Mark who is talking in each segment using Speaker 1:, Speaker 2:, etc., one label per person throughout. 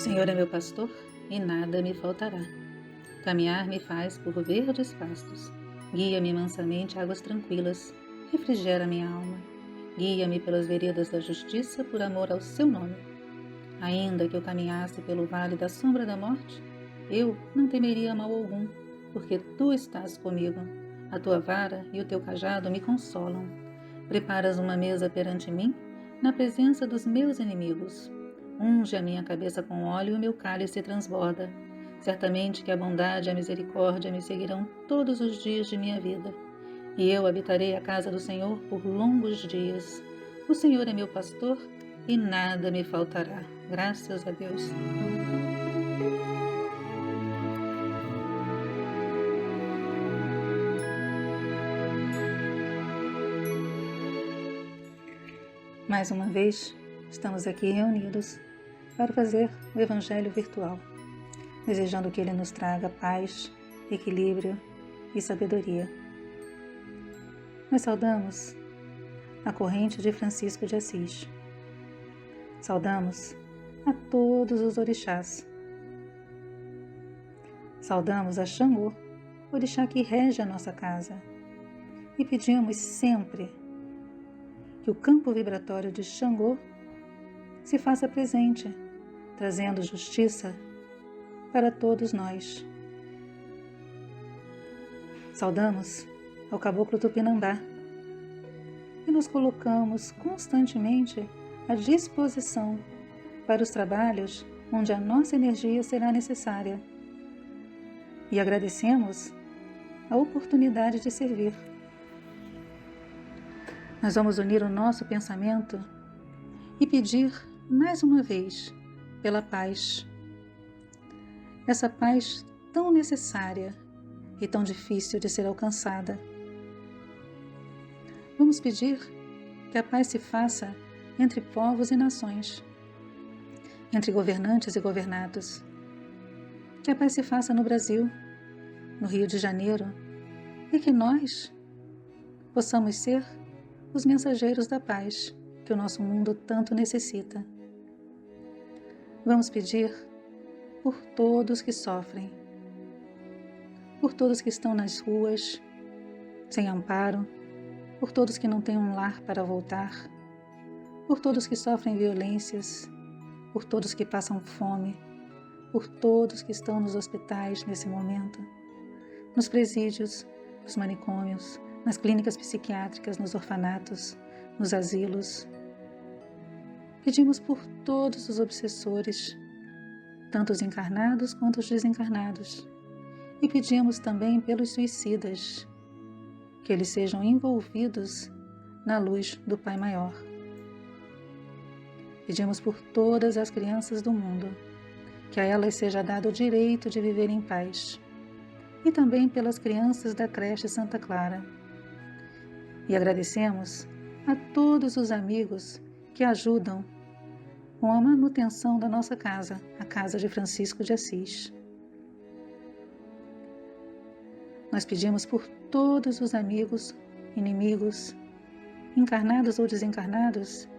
Speaker 1: Senhor é meu pastor e nada me faltará. Caminhar me faz por verdes pastos. Guia-me mansamente a águas tranquilas. Refrigera minha alma. Guia-me pelas veredas da justiça por amor ao seu nome. Ainda que eu caminhasse pelo vale da sombra da morte, eu não temeria mal algum, porque tu estás comigo. A tua vara e o teu cajado me consolam. Preparas uma mesa perante mim, na presença dos meus inimigos. Unge a minha cabeça com óleo e o meu cálice transborda. Certamente que a bondade e a misericórdia me seguirão todos os dias de minha vida, e eu habitarei a casa do Senhor por longos dias. O Senhor é meu pastor e nada me faltará. Graças a Deus. Mais uma vez, estamos aqui reunidos para fazer o Evangelho virtual, desejando que ele nos traga paz, equilíbrio e sabedoria. Nós saudamos a corrente de Francisco de Assis. Saudamos a todos os orixás. Saudamos a Xangô, orixá que rege a nossa casa. E pedimos sempre que o campo vibratório de Xangô se faça presente, trazendo justiça para todos nós. Saudamos ao caboclo Tupinambá e nos colocamos constantemente à disposição para os trabalhos onde a nossa energia será necessária. E agradecemos a oportunidade de servir. Nós vamos unir o nosso pensamento e pedir mais uma vez pela paz. Essa paz tão necessária e tão difícil de ser alcançada. Vamos pedir que a paz se faça entre povos e nações, entre governantes e governados. Que a paz se faça no Brasil, no Rio de Janeiro, e que nós possamos ser os mensageiros da paz que o nosso mundo tanto necessita. Vamos pedir por todos que sofrem, por todos que estão nas ruas, sem amparo, por todos que não têm um lar para voltar, por todos que sofrem violências, por todos que passam fome, por todos que estão nos hospitais nesse momento, nos presídios, nos manicômios, nas clínicas psiquiátricas, nos orfanatos, nos asilos. Pedimos por todos os obsessores, tanto os encarnados quanto os desencarnados. E pedimos também pelos suicidas, que eles sejam envolvidos na luz do Pai Maior. Pedimos por todas as crianças do mundo, que a elas seja dado o direito de viver em paz. E também pelas crianças da creche Santa Clara. E agradecemos a todos os amigos que ajudam com a manutenção da nossa casa, a casa de Francisco de Assis. Nós pedimos por todos os amigos, inimigos, encarnados ou desencarnados,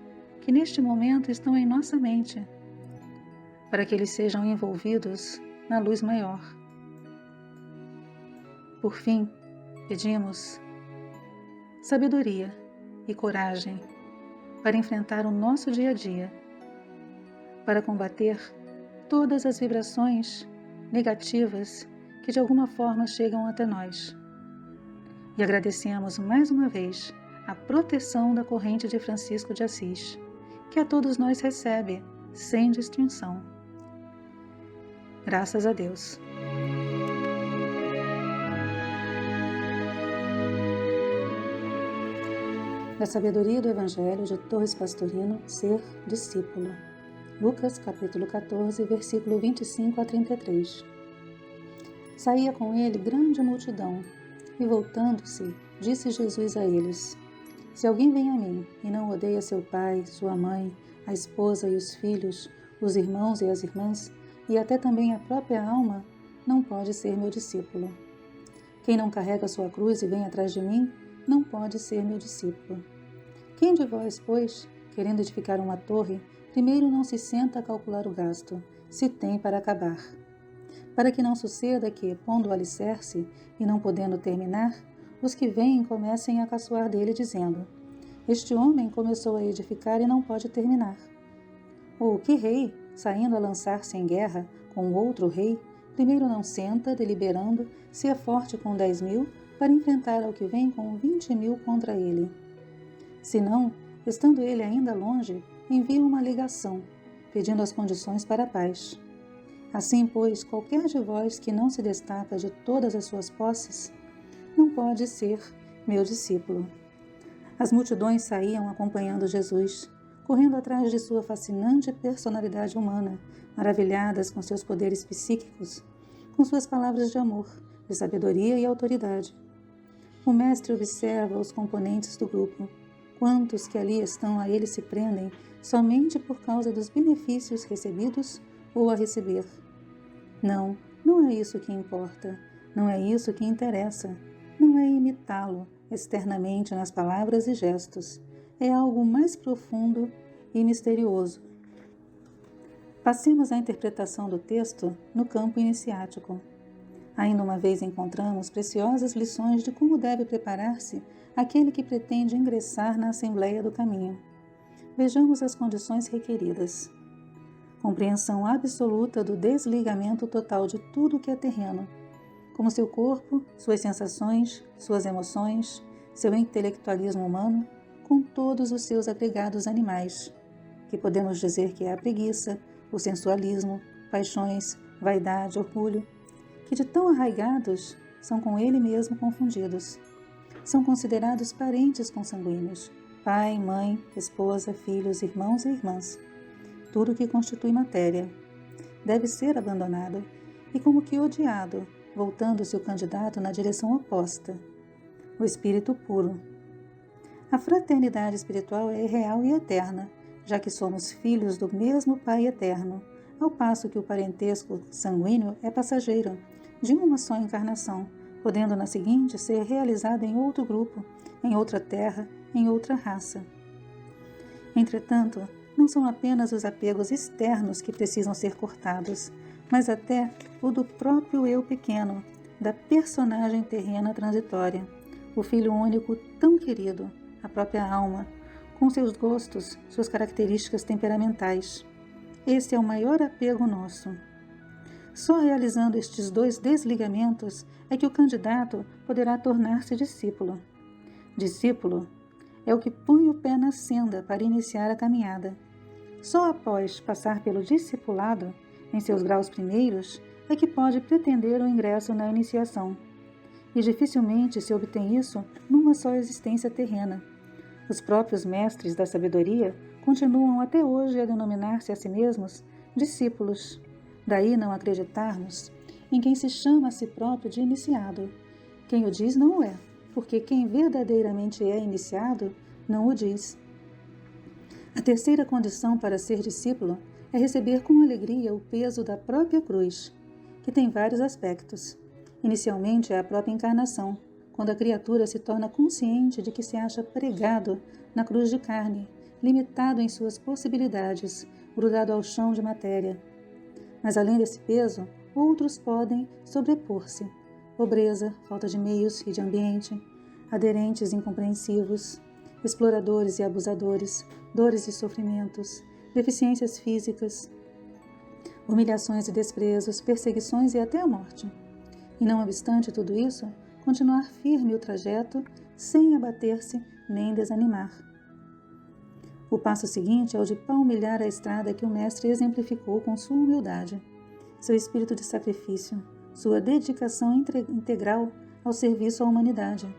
Speaker 1: que neste momento estão em nossa mente, para que eles sejam envolvidos na luz maior. Por fim, pedimos sabedoria e coragem para enfrentar o nosso dia a dia, para combater todas as vibrações negativas que de alguma forma chegam até nós. E agradecemos mais uma vez a proteção da corrente de Francisco de Assis, que a todos nós recebe, sem distinção. Graças a Deus. Da sabedoria do Evangelho de Torres Pastorino, ser discípulo. Lucas, capítulo 14, versículo 25 a 33. Saía com ele grande multidão, e voltando-se, disse Jesus a eles: Se alguém vem a mim e não odeia seu pai, sua mãe, a esposa e os filhos, os irmãos e as irmãs, e até também a própria alma, não pode ser meu discípulo. Quem não carrega sua cruz e vem atrás de mim, não pode ser meu discípulo. Quem de vós, pois, querendo edificar uma torre, primeiro não se senta a calcular o gasto, se tem para acabar. Para que não suceda que, pondo o alicerce e não podendo terminar, os que vêm comecem a caçoar dele, dizendo: este homem começou a edificar e não pode terminar. Ou que rei, saindo a lançar-se em guerra com outro rei, primeiro não senta, deliberando, se é forte com 10.000, para enfrentar ao que vem com 20.000 contra ele. Se não, estando ele ainda longe, envia uma ligação, pedindo as condições para a paz. Assim, pois, qualquer de vós que não se destaca de todas as suas posses, não pode ser meu discípulo. As multidões saíam acompanhando Jesus, correndo atrás de sua fascinante personalidade humana, maravilhadas com seus poderes psíquicos, com suas palavras de amor, de sabedoria e autoridade. O mestre observa os componentes do grupo. Quantos que ali estão a ele se prendem somente por causa dos benefícios recebidos ou a receber. Não, não é isso que importa, não é isso que interessa, não é imitá-lo externamente nas palavras e gestos, é algo mais profundo e misterioso. Passemos à interpretação do texto no campo iniciático. Ainda uma vez encontramos preciosas lições de como deve preparar-se aquele que pretende ingressar na Assembleia do Caminho. Vejamos as condições requeridas. Compreensão absoluta do desligamento total de tudo que é terreno, como seu corpo, suas sensações, suas emoções, seu intelectualismo humano, com todos os seus agregados animais, que podemos dizer que é a preguiça, o sensualismo, paixões, vaidade, orgulho, que de tão arraigados são com ele mesmo confundidos. São considerados parentes consanguíneos, pai, mãe, esposa, filhos, irmãos e irmãs. Tudo que constitui matéria deve ser abandonado e como que odiado, voltando-se o candidato na direção oposta, o espírito puro. A fraternidade espiritual é real e eterna, já que somos filhos do mesmo Pai eterno, ao passo que o parentesco sanguíneo é passageiro, de uma só encarnação, podendo na seguinte ser realizado em outro grupo, em outra terra, em outra raça. Entretanto, não são apenas os apegos externos que precisam ser cortados, mas até o do próprio eu pequeno, da personagem terrena transitória, o filho único tão querido, a própria alma, com seus gostos, suas características temperamentais. Esse é o maior apego nosso. Só realizando estes dois desligamentos é que o candidato poderá tornar-se discípulo. Discípulo é o que põe o pé na senda para iniciar a caminhada. Só após passar pelo discipulado, em seus graus primeiros, é que pode pretender o ingresso na iniciação. E dificilmente se obtém isso numa só existência terrena. Os próprios mestres da sabedoria continuam até hoje a denominar-se a si mesmos discípulos. Daí não acreditarmos em quem se chama a si próprio de iniciado. Quem o diz não o é, porque quem verdadeiramente é iniciado não o diz. A terceira condição para ser discípulo é receber com alegria o peso da própria cruz, que tem vários aspectos. Inicialmente é a própria encarnação, quando a criatura se torna consciente de que se acha pregado na cruz de carne, limitado em suas possibilidades, grudado ao chão de matéria. Mas além desse peso, outros podem sobrepor-se. Pobreza, falta de meios e de ambiente, aderentes incompreensivos, exploradores e abusadores, dores e sofrimentos, deficiências físicas, humilhações e desprezos, perseguições e até a morte. E não obstante tudo isso, continuar firme o trajeto, sem abater-se nem desanimar. O passo seguinte é o de palmilhar a estrada que o mestre exemplificou com sua humildade, seu espírito de sacrifício, sua dedicação integral ao serviço à humanidade,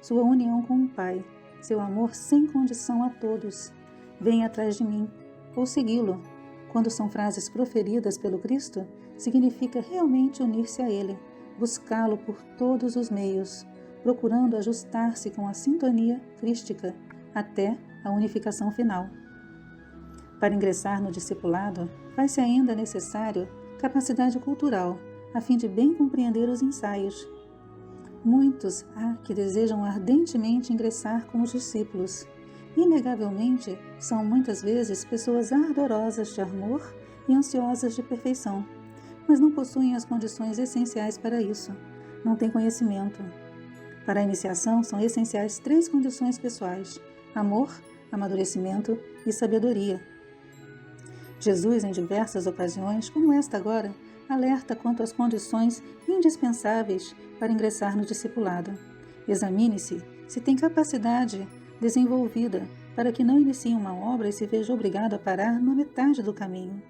Speaker 1: sua união com o Pai, seu amor sem condição a todos. Venha atrás de mim, ou segui-lo. Quando são frases proferidas pelo Cristo, significa realmente unir-se a Ele, buscá-lo por todos os meios, procurando ajustar-se com a sintonia crística até a unificação final. Para ingressar no discipulado, faz-se ainda necessário capacidade cultural, a fim de bem compreender os ensaios. Muitos há que desejam ardentemente ingressar como discípulos. Inegavelmente, são muitas vezes pessoas ardorosas de amor e ansiosas de perfeição, mas não possuem as condições essenciais para isso. Não têm conhecimento. Para a iniciação, são essenciais 3 condições pessoais: amor, amadurecimento e sabedoria. Jesus, em diversas ocasiões, como esta agora, alerta quanto às condições indispensáveis para ingressar no discipulado. Examine-se se tem capacidade desenvolvida para que não inicie uma obra e se veja obrigado a parar na metade do caminho.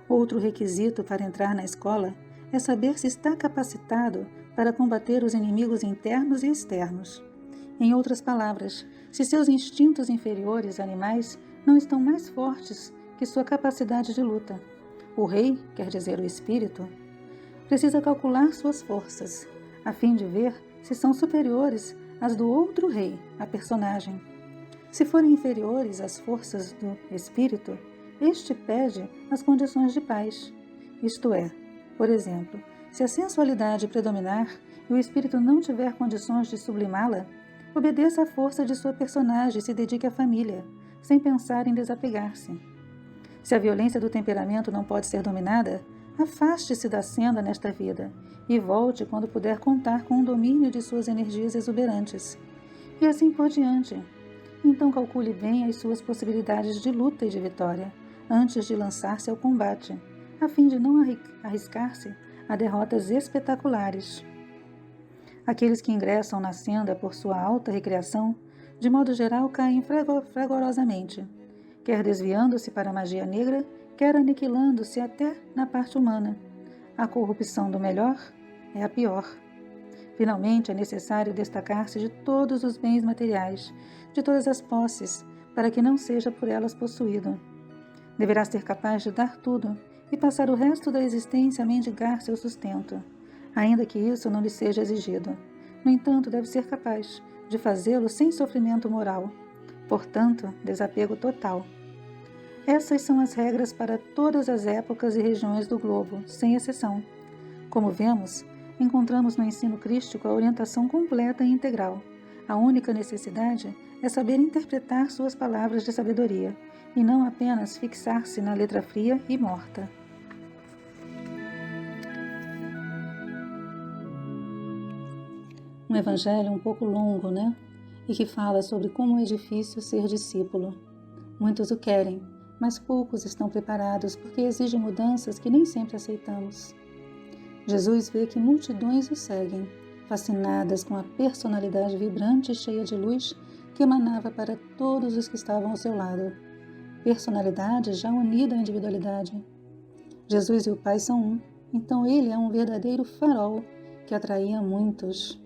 Speaker 1: Outro requisito para entrar na escola é saber se está capacitado para combater os inimigos internos e externos. Em outras palavras, se seus instintos inferiores animais não estão mais fortes que sua capacidade de luta. O rei, quer dizer o espírito, precisa calcular suas forças, a fim de ver se são superiores às do outro rei, a personagem. Se forem inferiores às forças do espírito, este pede as condições de paz. Isto é, por exemplo, se a sensualidade predominar e o espírito não tiver condições de sublimá-la, obedeça à força de sua personagem e se dedique à família, sem pensar em desapegar-se. Se a violência do temperamento não pode ser dominada, afaste-se da senda nesta vida e volte quando puder contar com o domínio de suas energias exuberantes. E assim por diante. Então calcule bem as suas possibilidades de luta e de vitória, antes de lançar-se ao combate, a fim de não arriscar-se a derrotas espetaculares. Aqueles que ingressam na senda por sua alta recreação, de modo geral caem fragorosamente, quer desviando-se para a magia negra, quer aniquilando-se até na parte humana. A corrupção do melhor é a pior. Finalmente, é necessário destacar-se de todos os bens materiais, de todas as posses, para que não seja por elas possuído. Deverá ser capaz de dar tudo e passar o resto da existência a mendigar seu sustento, ainda que isso não lhe seja exigido. No entanto, deve ser capaz de fazê-lo sem sofrimento moral, portanto, desapego total. Essas são as regras para todas as épocas e regiões do globo, sem exceção. Como vemos, encontramos no ensino crístico a orientação completa e integral. A única necessidade é saber interpretar suas palavras de sabedoria, e não apenas fixar-se na letra fria e morta. Um evangelho um pouco longo, né? E que fala sobre como é difícil ser discípulo. Muitos o querem, mas poucos estão preparados porque exige mudanças que nem sempre aceitamos. Jesus vê que multidões o seguem, fascinadas com a personalidade vibrante e cheia de luz que emanava para todos os que estavam ao seu lado. Personalidade já unida à individualidade. Jesus e o Pai são um, então ele é um verdadeiro farol que atraía muitos.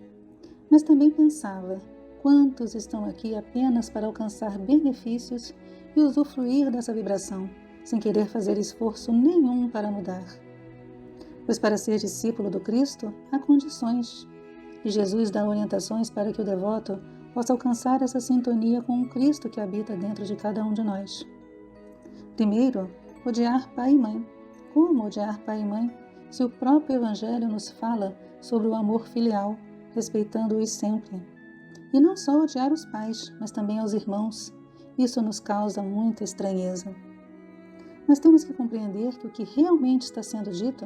Speaker 1: Mas também pensava, quantos estão aqui apenas para alcançar benefícios e usufruir dessa vibração, sem querer fazer esforço nenhum para mudar? Pois para ser discípulo do Cristo, há condições, e Jesus dá orientações para que o devoto possa alcançar essa sintonia com o Cristo que habita dentro de cada um de nós. Primeiro, odiar pai e mãe. Como odiar pai e mãe, se o próprio Evangelho nos fala sobre o amor filial, respeitando-os sempre? E não só odiar os pais, mas também aos irmãos. Isso nos causa muita estranheza. Mas temos que compreender que o que realmente está sendo dito,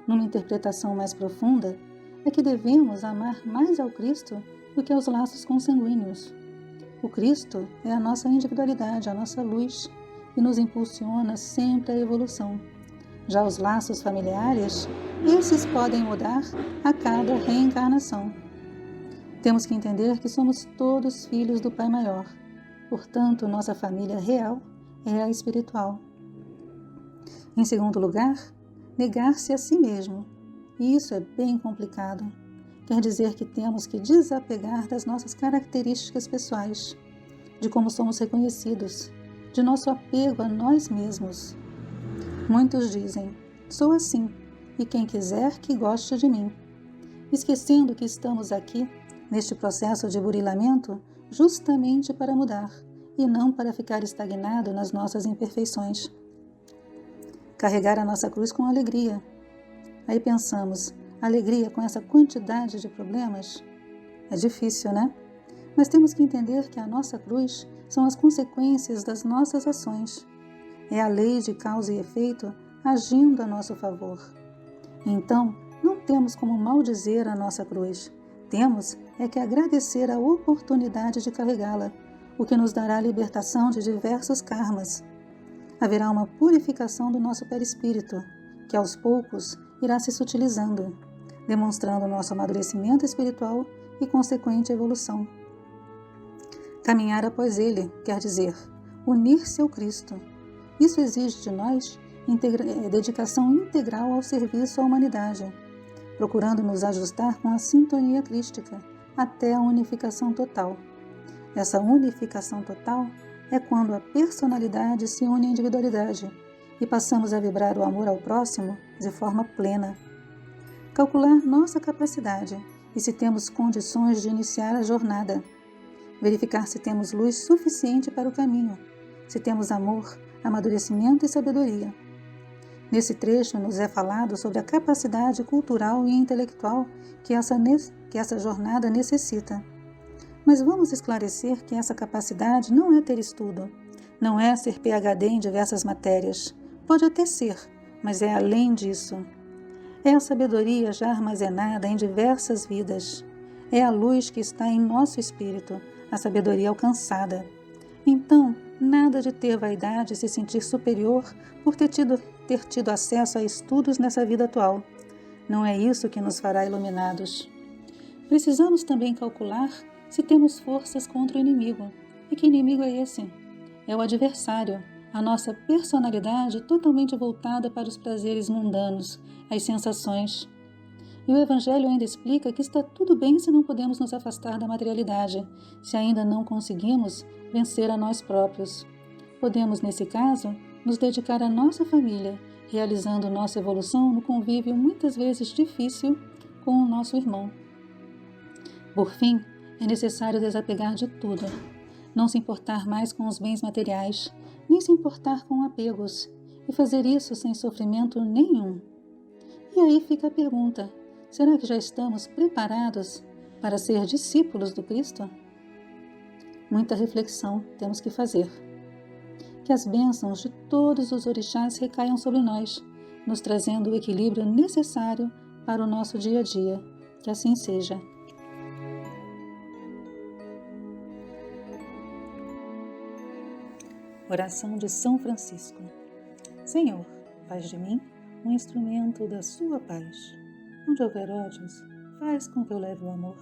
Speaker 1: numa interpretação mais profunda, é que devemos amar mais ao Cristo do que aos laços consanguíneos. O Cristo é a nossa individualidade, a nossa luz, e nos impulsiona sempre à evolução. Já os laços familiares, esses podem mudar a cada reencarnação. Temos que entender que somos todos filhos do Pai Maior. Portanto, nossa família real é a espiritual. Em segundo lugar, negar-se a si mesmo. E isso é bem complicado. Quer dizer que temos que desapegar das nossas características pessoais, de como somos reconhecidos, de nosso apego a nós mesmos. Muitos dizem, sou assim, e quem quiser que goste de mim, esquecendo que estamos aqui, neste processo de burilamento, justamente para mudar, e não para ficar estagnado nas nossas imperfeições. Carregar a nossa cruz com alegria. Aí pensamos, alegria com essa quantidade de problemas? É difícil, né? Mas temos que entender que a nossa cruz são as consequências das nossas ações. É a lei de causa e efeito agindo a nosso favor. Então, não temos como maldizer a nossa cruz. Temos é que agradecer a oportunidade de carregá-la, o que nos dará a libertação de diversos karmas. Haverá uma purificação do nosso perispírito, que aos poucos irá se sutilizando, demonstrando nosso amadurecimento espiritual e consequente evolução. Caminhar após ele, quer dizer, unir-se ao Cristo. Isso exige de nós dedicação integral ao serviço à humanidade, procurando nos ajustar com a sintonia crística até a unificação total. Essa unificação total é quando a personalidade se une à individualidade e passamos a vibrar o amor ao próximo de forma plena. Calcular nossa capacidade e se temos condições de iniciar a jornada. Verificar se temos luz suficiente para o caminho, se temos amor, amadurecimento e sabedoria. Nesse trecho nos é falado sobre a capacidade cultural e intelectual que essa jornada necessita. Mas vamos esclarecer que essa capacidade não é ter estudo, não é ser PhD em diversas matérias. Pode até ser, mas é além disso. É a sabedoria já armazenada em diversas vidas. É a luz que está em nosso espírito, a sabedoria alcançada. Então, nada de ter vaidade e se sentir superior por ter tido acesso a estudos nessa vida atual. Não é isso que nos fará iluminados. Precisamos também calcular se temos forças contra o inimigo. E que inimigo é esse? É o adversário, a nossa personalidade totalmente voltada para os prazeres mundanos, as sensações. E o Evangelho ainda explica que está tudo bem se não podemos nos afastar da materialidade, se ainda não conseguimos vencer a nós próprios. Podemos, nesse caso, nos dedicar à nossa família, realizando nossa evolução no convívio muitas vezes difícil com o nosso irmão. Por fim, é necessário desapegar de tudo, não se importar mais com os bens materiais, nem se importar com apegos, e fazer isso sem sofrimento nenhum. E aí fica a pergunta: será que já estamos preparados para ser discípulos do Cristo? Muita reflexão temos que fazer. Que as bênçãos de todos os orixás recaiam sobre nós, nos trazendo o equilíbrio necessário para o nosso dia a dia. Que assim seja. Oração de São Francisco. Senhor, faz de mim um instrumento da sua paz. Onde houver ódios, faz com que eu leve o amor.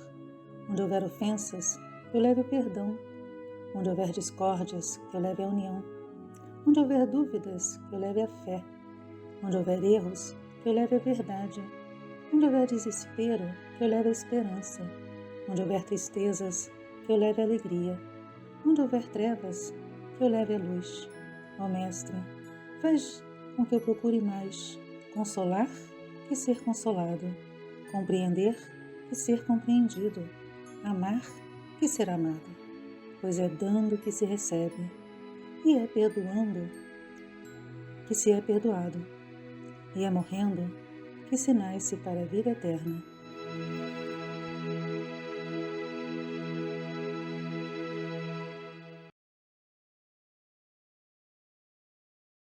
Speaker 1: Onde houver ofensas, eu leve o perdão. Onde houver discórdias, que eu leve a união. Onde houver dúvidas, que eu leve a fé. Onde houver erros, que eu leve a verdade. Onde houver desespero, que eu leve a esperança. Onde houver tristezas, que eu leve a alegria. Onde houver trevas, que eu leve a luz. Ó Mestre, faz com que eu procure mais consolar que ser consolado, compreender que ser compreendido, amar que ser amado, pois é dando que se recebe, e é perdoando que se é perdoado, e é morrendo que se nasce para a vida eterna.